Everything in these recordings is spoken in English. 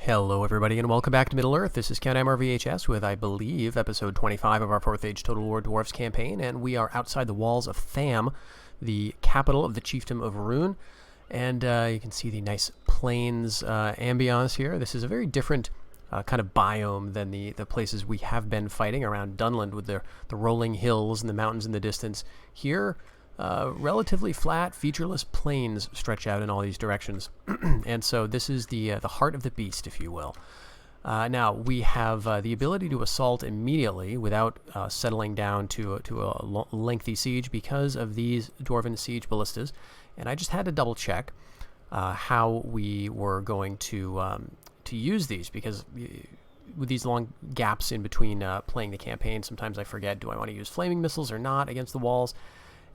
Hello everybody and welcome back to Middle-earth. This is Count MRVHS with, I believe, episode 25 of our 4th Age Total War Dwarves campaign, and we are outside the walls of Tham, the capital of the Chiefdom of Rune, and you can see the nice plains ambiance here. This is a very different kind of biome than the places we have been fighting around Dunland with the rolling hills and the mountains in the distance. Here, relatively flat, featureless plains stretch out in all these directions. And so this is the heart of the beast, if you will. Now, we have the ability to assault immediately without settling down to a lengthy siege because of these Dwarven siege ballistas. And I just had to double check how we were going to use these, because with these long gaps in between playing the campaign, sometimes I forget, do I want to use flaming missiles or not against the walls?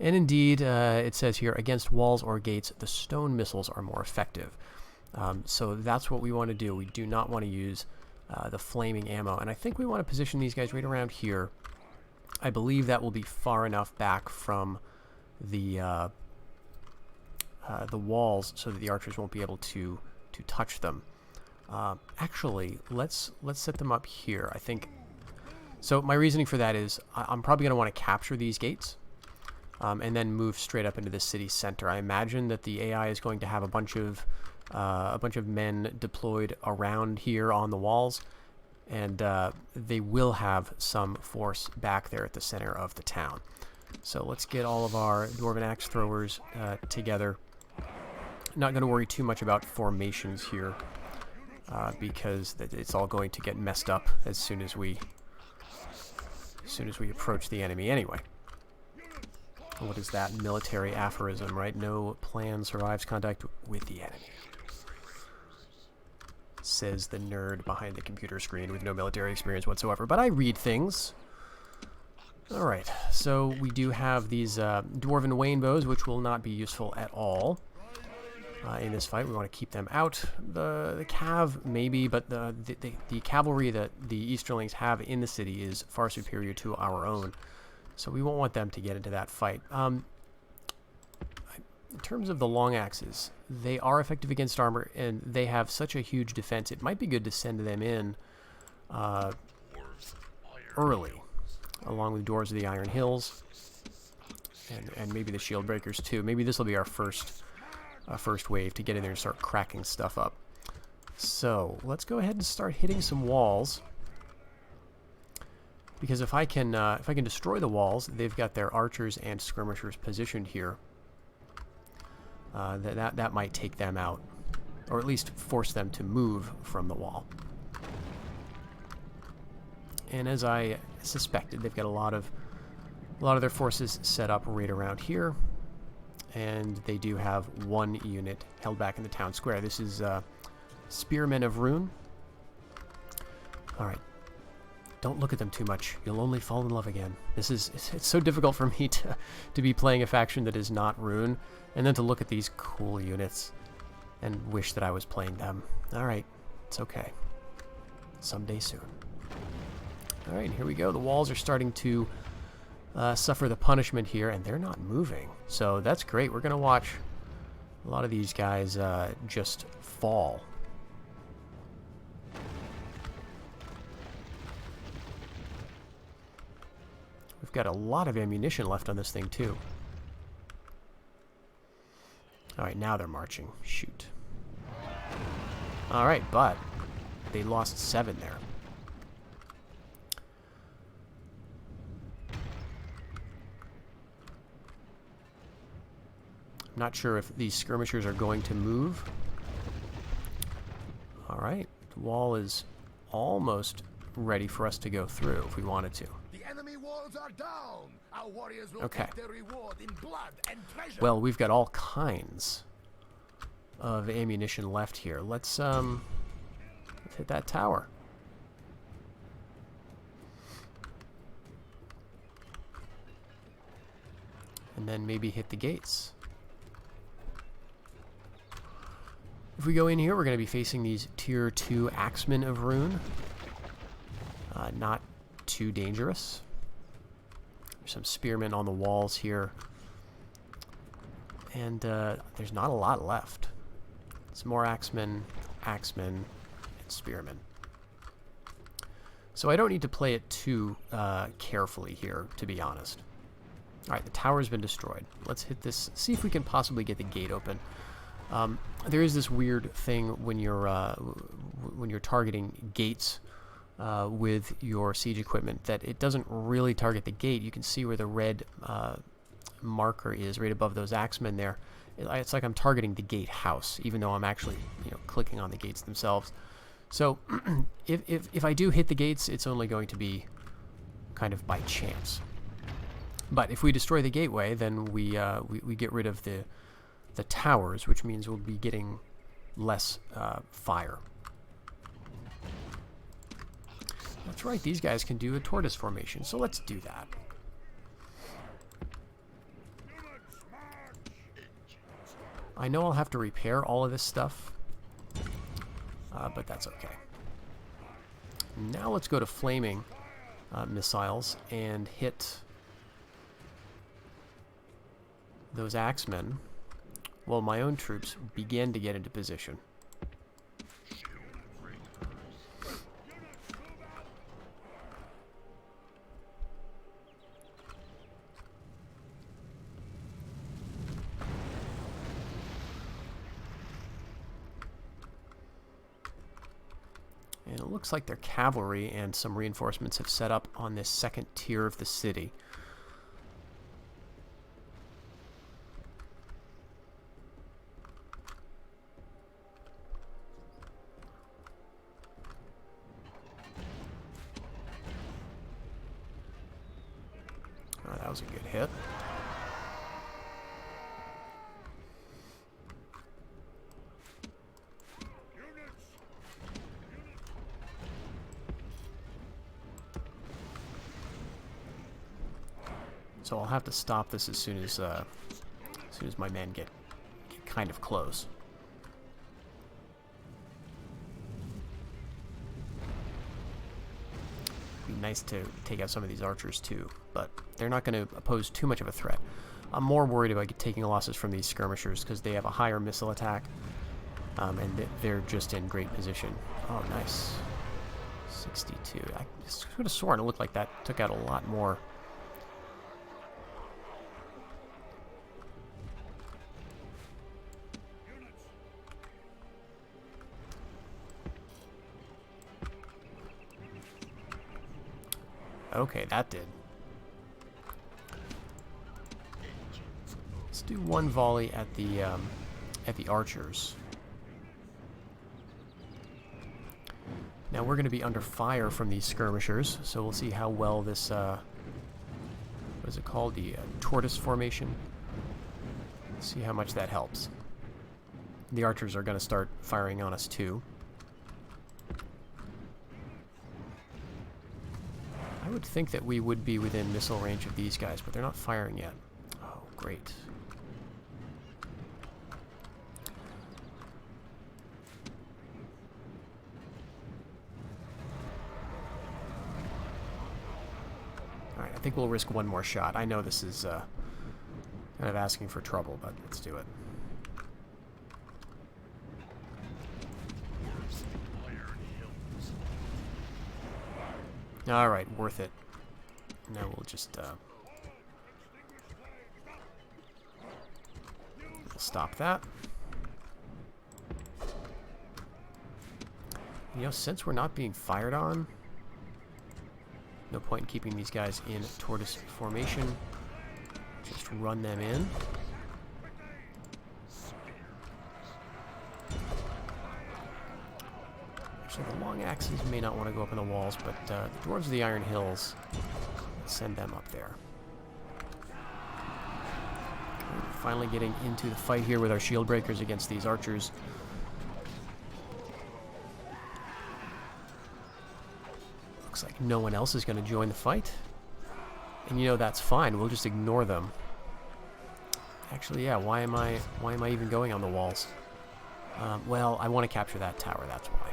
And indeed, it says here, against walls or gates, the stone missiles are more effective. So that's what we want to do. We do not want to use the flaming ammo. And I think we want to position these guys right around here. I believe that will be far enough back from the walls so that the archers won't be able to touch them. Actually, let's set them up here, I think. So my reasoning for that is I'm probably going to want to capture these gates. And then move straight up into the city center. I imagine that the AI is going to have a bunch of men deployed around here on the walls, and they will have some force back there at the center of the town. So let's get all of our Dwarven axe throwers together. Not going to worry too much about formations here, because it's all going to get messed up as soon as we approach the enemy anyway. What is that? Military aphorism, right? No plan survives contact with the enemy, says the nerd behind the computer screen with no military experience whatsoever. But I read things. Alright, so we do have these Dwarven Wain bows, which will not be useful at all in this fight. We want to keep them out. The cav, maybe, but the cavalry that the Easterlings have in the city is far superior to our own. So we won't want them to get into that fight. In terms of the long axes, they are effective against armor, and they have such a huge defense. It might be good to send them in early, along with Dwarves of the Iron Hills, and maybe the Shield Breakers too. Maybe this will be our first wave to get in there and start cracking stuff up. So let's go ahead and start hitting some walls. Because if I can destroy the walls, they've got their archers and skirmishers positioned here. That might take them out, or at least force them to move from the wall. And as I suspected, they've got a lot of their forces set up right around here, and they do have one unit held back in the town square. This is Spearmen of Rune. All right. Don't look at them too much. You'll only fall in love again. It's so difficult for me to be playing a faction that is not Rune, and then to look at these cool units and wish that I was playing them. Alright, it's okay. Someday soon. Alright, here we go. The walls are starting to suffer the punishment here, and they're not moving. So that's great. We're going to watch a lot of these guys just fall. We've got a lot of ammunition left on this thing, too. Alright, now they're marching. Shoot. Alright, but they lost 7 there. I'm not sure if these skirmishers are going to move. Alright, the wall is almost ready for us to go through if we wanted to. Enemy walls are down. Our warriors will Okay. take their reward in blood and treasure. Well, we've got all kinds of ammunition left here. Let's hit that tower. And then maybe hit the gates. If we go in here, we're going to be facing these Tier 2 Axemen of Rune. Not too dangerous. There's some spearmen on the walls here, and there's not a lot left. Some more axemen, and spearmen. So I don't need to play it too carefully here, to be honest. Alright, the tower's been destroyed. Let's hit this, see if we can possibly get the gate open. There is this weird thing when you're targeting gates with your siege equipment that it doesn't really target the gate. You can see where the red marker is right above those axemen there. It's like I'm targeting the gatehouse, even though I'm actually, clicking on the gates themselves. So if I do hit the gates, it's only going to be kind of by chance. But if we destroy the gateway, then we get rid of the towers, which means we'll be getting less fire. That's right, these guys can do a tortoise formation, so let's do that. I know I'll have to repair all of this stuff, but that's okay. Now let's go to flaming missiles and hit those axemen while my own troops begin to get into position. And it looks like their cavalry and some reinforcements have set up on this second tier of the city. Oh, that was a good hit. So I'll have to stop this as soon as my men get kind of close. It'd be nice to take out some of these archers too, but they're not going to pose too much of a threat. I'm more worried about taking losses from these skirmishers because they have a higher missile attack, and they're just in great position. Oh, nice. 62. I could have sworn it looked like that took out a lot more. Okay, that did. Let's do one volley at the archers. Now we're going to be under fire from these skirmishers, so we'll see how well this, what is it called? The tortoise formation. See how much that helps. The archers are going to start firing on us too. I would think that we would be within missile range of these guys, but they're not firing yet. Oh, great. Alright, I think we'll risk one more shot. I know this is kind of asking for trouble, but let's do it. Alright, worth it. Now we'll just we'll stop that. Since we're not being fired on, no point in keeping these guys in tortoise formation. Just run them in. So the long axes may not want to go up in the walls, but the Dwarves of the Iron Hills, send them up there. Okay, finally getting into the fight here with our shield breakers against these archers. Looks like no one else is going to join the fight. And that's fine. We'll just ignore them. Actually, yeah, why am I even going on the walls? Well, I want to capture that tower, that's why.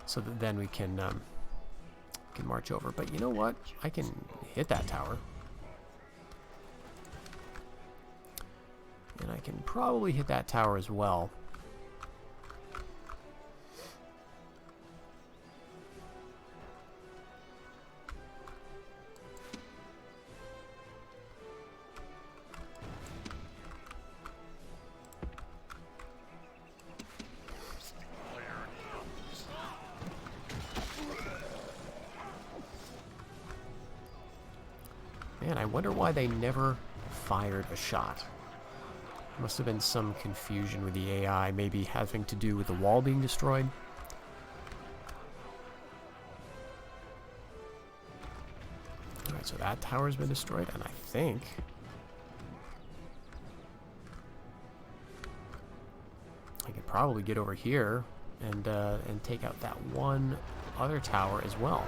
So that then we can march over. But you know what? I can hit that tower. And I can probably hit that tower as well. Man, I wonder why they never fired a shot. Must have been some confusion with the AI, maybe having to do with the wall being destroyed. Alright, so that tower's been destroyed, and I think I could probably get over here and take out that one other tower as well.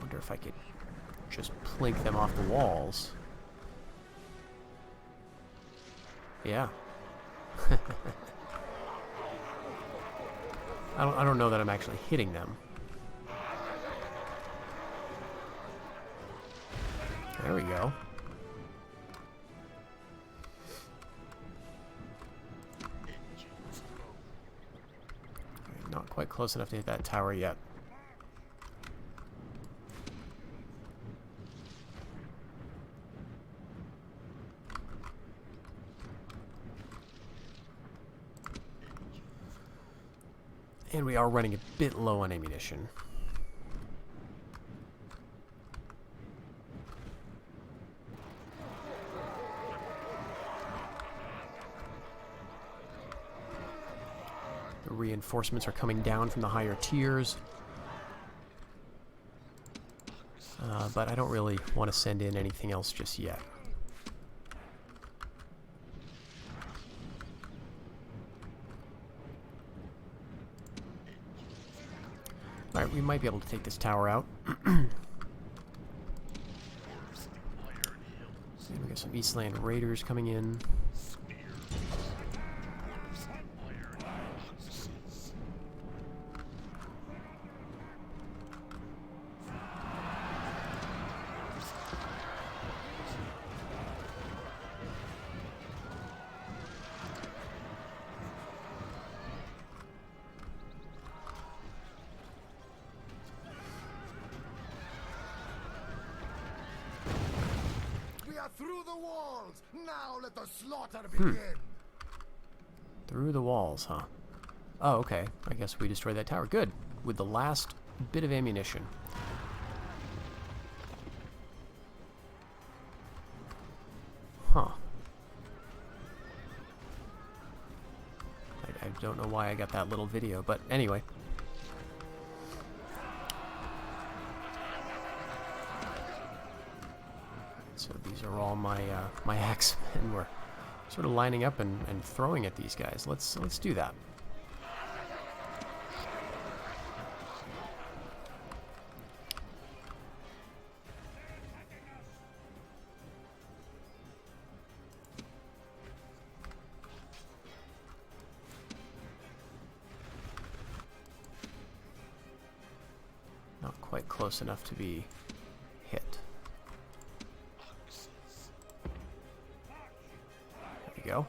Wonder if I could just plink them off the walls. Yeah. I don't know that I'm actually hitting them. There we go. Not quite close enough to hit that tower yet. And we are running a bit low on ammunition. The reinforcements are coming down from the higher tiers. But I don't really want to send in anything else just yet. Alright, we might be able to take this tower out. We got some Eastland Raiders coming in. Through the walls! Now let the slaughter begin! Through the walls, huh? Oh, okay. I guess we destroyed that tower. Good. With the last bit of ammunition. Huh. I don't know why I got that little video, but anyway. So these are all my my axemen. We're sort of lining up and throwing at these guys. Let's do that. Not quite close enough to be hit. Go.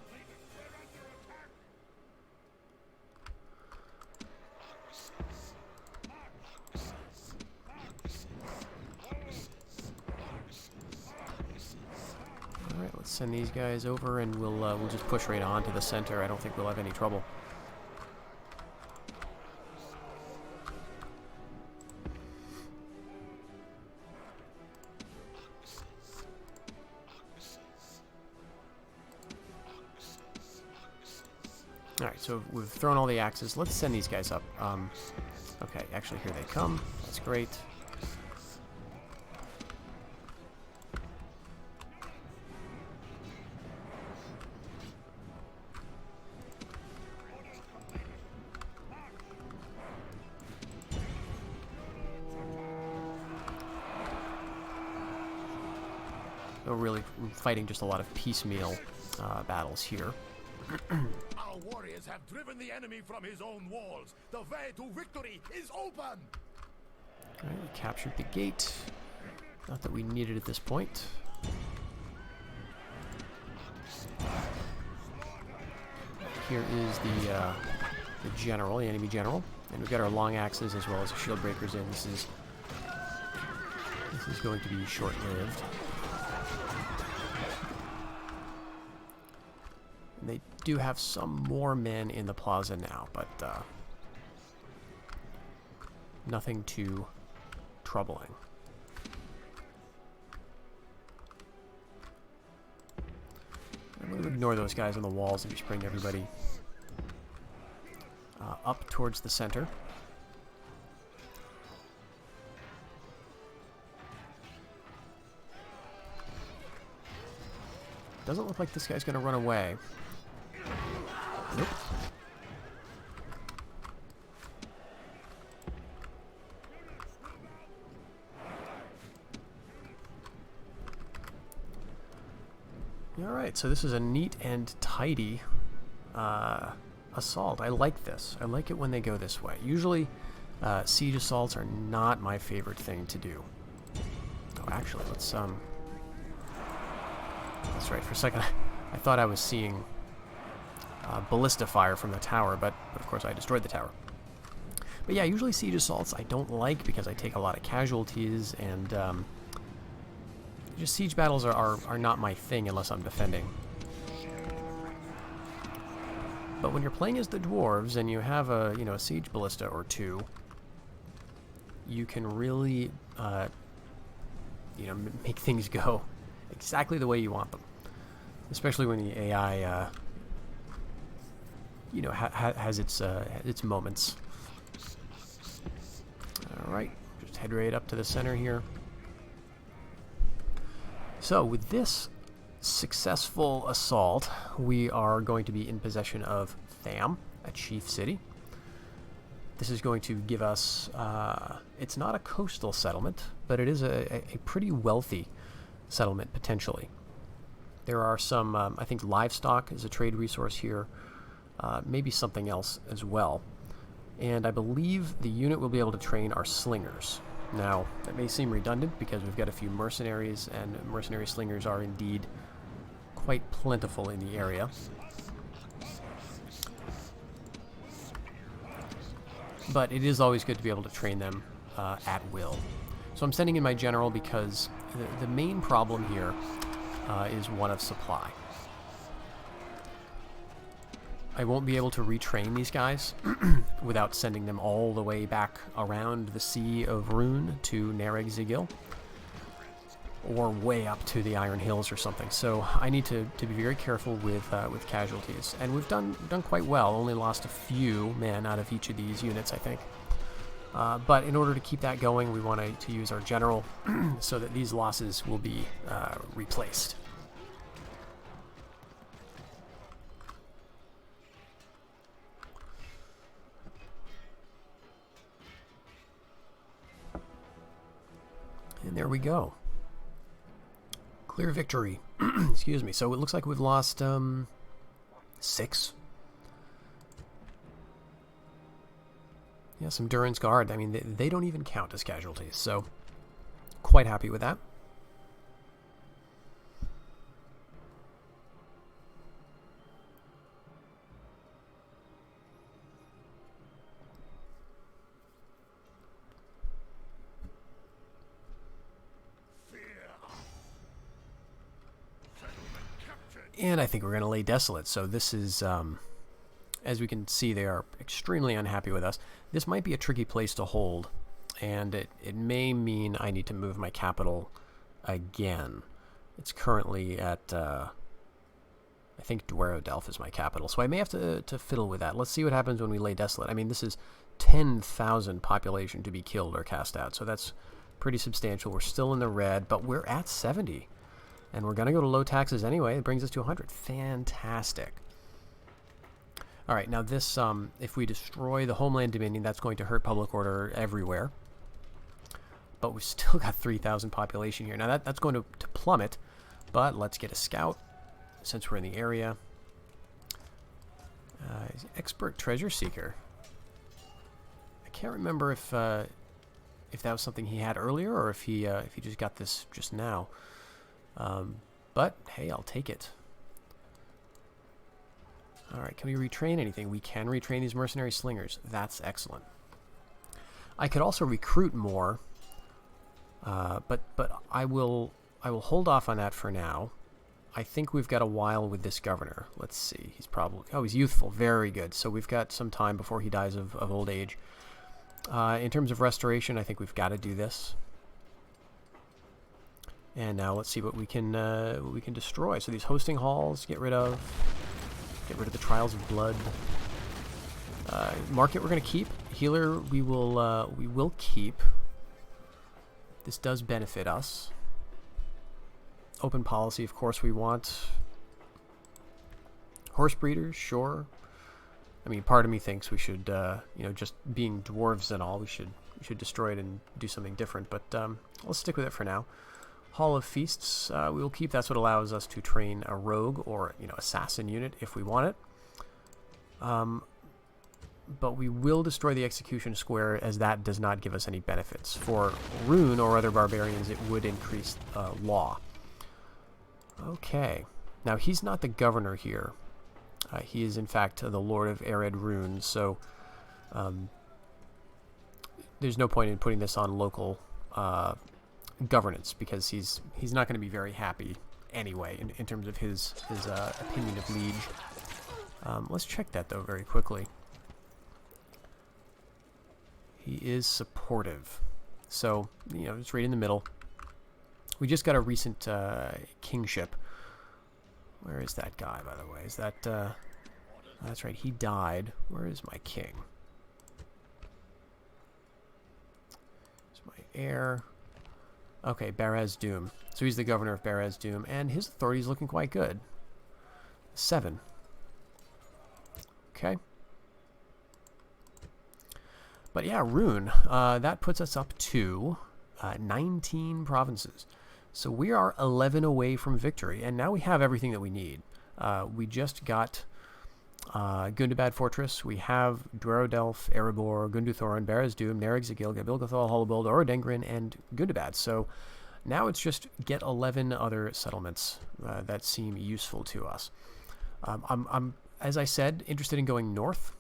All right, let's send these guys over, and we'll just push right on to the center. I don't think we'll have any trouble. Alright, so we've thrown all the axes. Let's send these guys up. Okay, actually, here they come. That's great. We're really fighting just a lot of piecemeal battles here. Our warriors have driven the enemy from his own walls. The way to victory is open. Alright, we captured the gate. Not that we need it at this point. Here is the general, the enemy general. And we've got our long axes as well as the shield breakers in. This is is going to be short-lived. And they do have some more men in the plaza now, but nothing too troubling. I'm going to ignore those guys on the walls and just bring everybody up towards the center. Doesn't look like this guy's going to run away. Nope. Alright, so this is a neat and tidy assault. I like this. I like it when they go this way. Usually, siege assaults are not my favorite thing to do. Oh, actually, let's, that's right, for a second I thought I was seeing ballista fire from the tower, but of course I destroyed the tower. But yeah, usually siege assaults I don't like because I take a lot of casualties, and just siege battles are not my thing unless I'm defending. But when you're playing as the dwarves and you have a a siege ballista or two, you can really make things go exactly the way you want them. Especially when the AI has its moments. All right, just head right up to the center here. So with this successful assault, we are going to be in possession of Tham, a chief city. This is going to give us, it's not a coastal settlement, but it is a pretty wealthy settlement, potentially. There are some, I think livestock is a trade resource here, maybe something else as well. And I believe the unit will be able to train our slingers. Now, that may seem redundant because we've got a few mercenaries, and mercenary slingers are indeed quite plentiful in the area. But it is always good to be able to train them at will. So I'm sending in my general because the main problem here is one of supply. I won't be able to retrain these guys without sending them all the way back around the Sea of Rune to Nereg Zigil, or way up to the Iron Hills or something. So I need to be very careful with casualties, and we've done quite well. Only lost a few men out of each of these units, I think. But in order to keep that going, we want to use our general so that these losses will be replaced. And there we go. Clear victory. Excuse me. So it looks like we've lost 6. Yeah, some Durin's Guard. I mean, they don't even count as casualties, so quite happy with that. And I think we're going to lay desolate. So this is, as we can see, they are extremely unhappy with us. This might be a tricky place to hold, and it may mean I need to move my capital again. It's currently at, I think Dwarves is my capital, so I may have to fiddle with that. Let's see what happens when we lay desolate. I mean, this is 10,000 population to be killed or cast out, so that's pretty substantial. We're still in the red, but we're at 70. And we're going to go to low taxes anyway. It brings us to 100. Fantastic. All right, now this, if we destroy the Homeland Dominion, that's going to hurt public order everywhere. But we've still got 3,000 population here. Now that's going to plummet, but let's get a scout since we're in the area. Expert Treasure Seeker. I can't remember if that was something he had earlier or if he just got this just now. But hey, I'll take it. Alright, can we retrain anything? We can retrain these mercenary slingers. That's excellent. I could also recruit more But I will hold off on that for now. I think we've got a while with this governor. Let's see. He's probably... Oh, he's youthful. Very good. So we've got some time before he dies of old age. In terms of restoration, I think we've got to do this. And now let's see what we can destroy. So these hosting halls, get rid of the Trials of Blood. Market we're going to keep. Healer we will keep. This does benefit us. Open policy, of course, we want. Horse breeders, sure. I mean, part of me thinks we should, just being dwarves and all, we should destroy it and do something different. But let's stick with it for now. Hall of Feasts, we will keep. That's what allows us to train a rogue or assassin unit if we want it. But we will destroy the execution square, as that does not give us any benefits. For Rune or other barbarians, it would increase law. Okay. Now, he's not the governor here. He is, in fact, the Lord of Ered Rune, so there's no point in putting this on local governance, because he's not going to be very happy anyway in terms of his opinion of liege. Let's check that, though, very quickly. He is supportive. So, it's right in the middle. We just got a recent kingship. Where is that guy, by the way? Is that... that's right, he died. Where is my king? It's my heir. Okay, Barez Doom. So he's the governor of Barez Doom, and his authority is looking quite good. 7. Okay. But yeah, Rune, that puts us up to 19 provinces. So we are 11 away from victory, and now we have everything that we need. We just got Gundabad Fortress. We have Dwerodelf, Erebor, Gunduthorin, Barez Doom, Nerigzagil, Gabilgathol, Hollowbold, Orodengrin, and Gundabad. So now it's just get 11 other settlements that seem useful to us. I'm, as I said, interested in going north.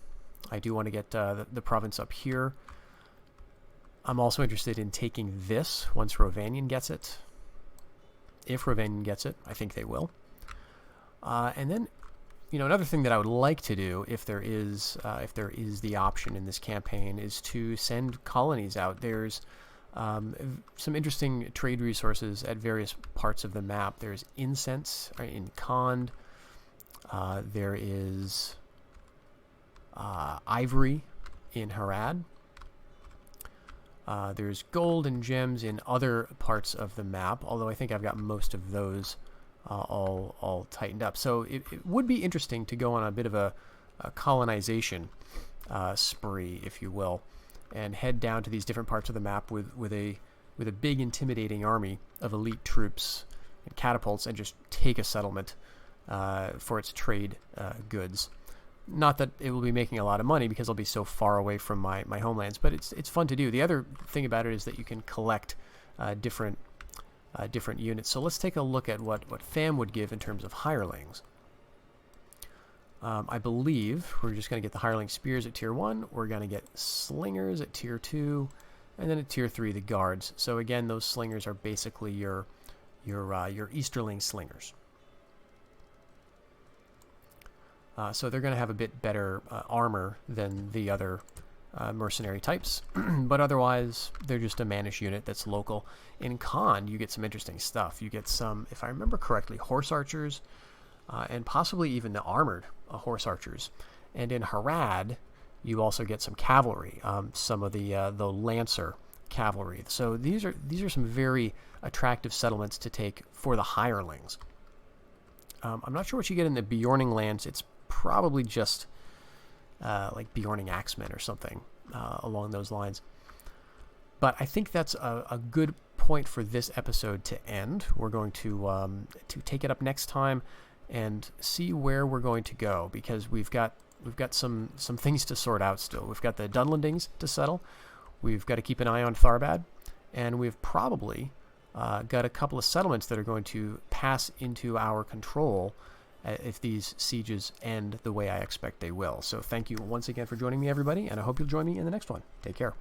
I do want to get the province up here. I'm also interested in taking this once Rovanion gets it. If Rovanion gets it, I think they will. And then, another thing that I would like to do, if there is the option in this campaign, is to send colonies out. There's some interesting trade resources at various parts of the map. There's incense in Khand. There is ivory in Harad. There's gold and gems in other parts of the map, although I think I've got most of those all tightened up. So it would be interesting to go on a bit of a colonization spree, if you will, and head down to these different parts of the map with a big intimidating army of elite troops and catapults, and just take a settlement for its trade goods. Not that it will be making a lot of money, because I'll be so far away from my homelands, but it's fun to do. The other thing about it is that you can collect different units. So let's take a look at what Fam would give in terms of hirelings. I believe we're just going to get the hireling spears at tier 1. We're going to get slingers at tier 2, and then at tier 3 the guards. So again, those slingers are basically your Easterling slingers. So they're going to have a bit better armor than the other mercenary types, but otherwise they're just a Manish unit that's local. In Khand, you get some interesting stuff. You get some, if I remember correctly, horse archers, and possibly even the armored horse archers. And in Harad, you also get some cavalry, some of the Lancer cavalry. So these are some very attractive settlements to take for the hirelings. I'm not sure what you get in the Bjorning lands. It's probably just like Bjorning Axemen or something along those lines. But I think that's a good point for this episode to end. We're going to take it up next time and see where we're going to go, because we've got some things to sort out still. We've got the Dunlendings to settle. We've got to keep an eye on Tharbad, and we've probably got a couple of settlements that are going to pass into our control if these sieges end the way I expect they will. So thank you once again for joining me, everybody, and I hope you'll join me in the next one. Take care.